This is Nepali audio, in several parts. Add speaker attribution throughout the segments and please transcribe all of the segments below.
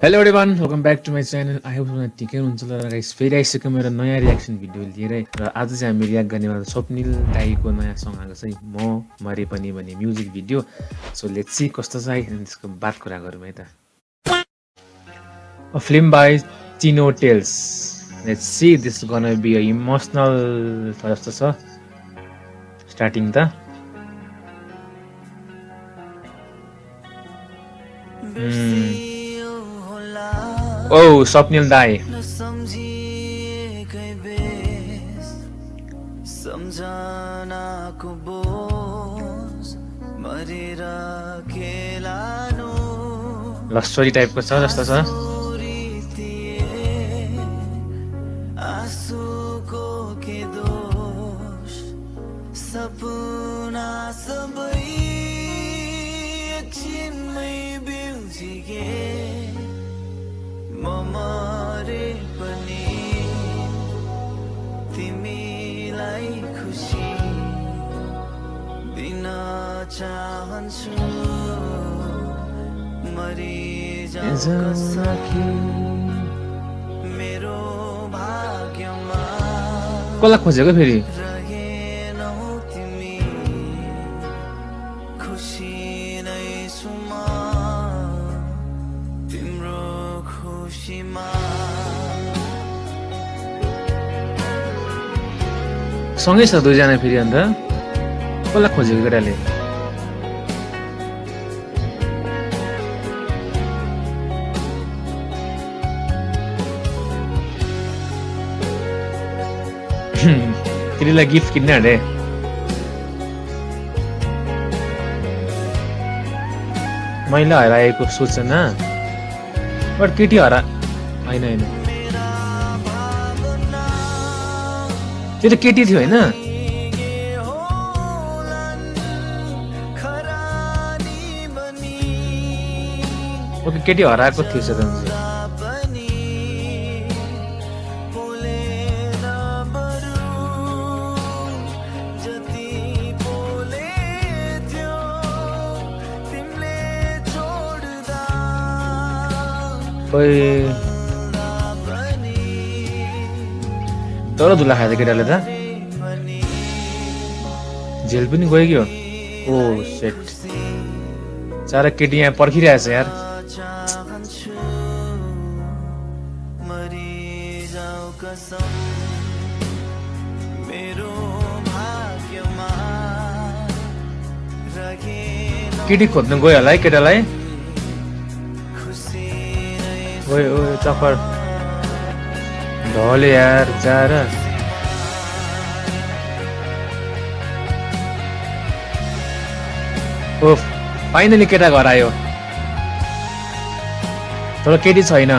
Speaker 1: Hello everyone, welcome back to my channel. I hope तपाईँ ठिकै हुनुहुन्छ होला गाइस। फेरि आइसक्यो मेरो नयाँ रियाक्सन भिडियो लिएर र आज चाहिँ हामी रियाक्ट गर्नेवाला स्वप्निल दाईको नयाँ सङ आएको छ म मरे पनि भन्ने music video. So let's see कस्तो छ है, अनि त्यसको बात कुरा गरौँ है त। A film by Tino Tales. Let's see, this is gonna be a emotional जस्तो छ स्टार्टिङ त। ओ स्वप्निल दाई
Speaker 2: सम्झनाको बोझ मरेर खेलानु
Speaker 1: लभ स्टोरी टाइपको छ जस्तो छ।
Speaker 2: आँसुको के दोष सपना सबै एकछिनमै बिउजिगे म मरे पनि तिमीलाई खुसी दिन चाहन्छु मरिजाऊ मेरो भाग्यमा
Speaker 1: कसलाई खोजेको फेरि?
Speaker 2: रहेनौ तिमी खुसी नै छु म तिम्रो खुसीमा
Speaker 1: सँगै छ दुईजना फेरि। अन्त कसलाई खोजेको केटाले? केटीलाई गिफ्ट किन्ने अरे। महिला हराएको सूचना बट केटी होइन त्यो त केटी थियो होइन? ओके, केटी हराएको थियो सर। तर धुला खायो त केटाले त। जेल पनि गयो कि हो? ओ सेट, चार केटी यहाँ पर्खिरहेछ यार। केटी खोज्नु गयो होला है केटालाई। ओए ओए चक्कर ढले यार जार। ओ फाइनली केटा घर आयो, तर केटी छैन।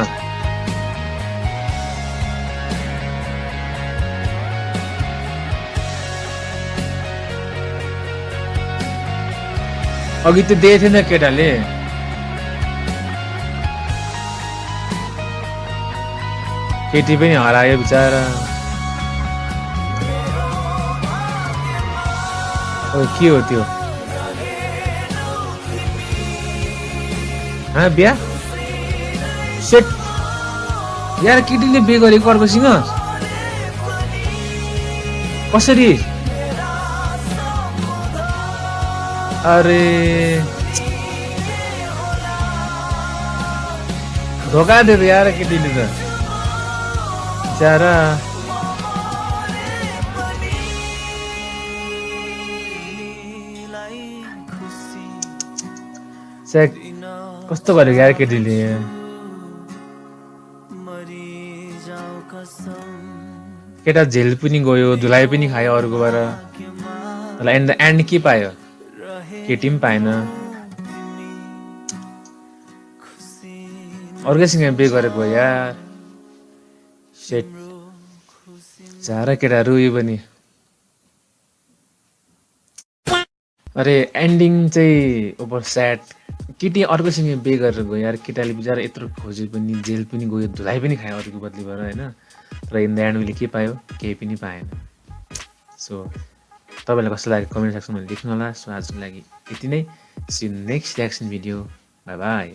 Speaker 1: अघि त दिएको थिएन केटाले। केटी पनि हरायो बिचारा। ओ के हो त्यो? बिहा सेट यार। केटीले बिहे गरेको अर्कोसँग कसरी? अरे धोका दियो यार केटीले त बिचारा। कस्तो गर्यो यार केटीले। केटा जेल पनि गयो, धुलाइ पनि खायो अर्कोबाट। एन्ड के पायो? केटी पनि पाएन। अर्कैसँग बिहे गरेको यार। सेट झारा केटा रुयो पनि। अरे एन्डिङ चाहिँ ओभर स्याड। केटी अर्कोसँग बिहे गरेर गयो यार। केटाले बिचारा यत्रो खोज्यो पनि, जेल पनि गयो, धुलाइ पनि खायो अर्को बदलीबाट होइन। तर इन द एन्ड उहिले के पायो? केही पनि पाएन। सो तपाईँलाई कस्तो लाग्यो कमेन्ट सेक्सनमा लेख्नु होला। सो आजको लागि यति नै। See next reaction video. Bye by.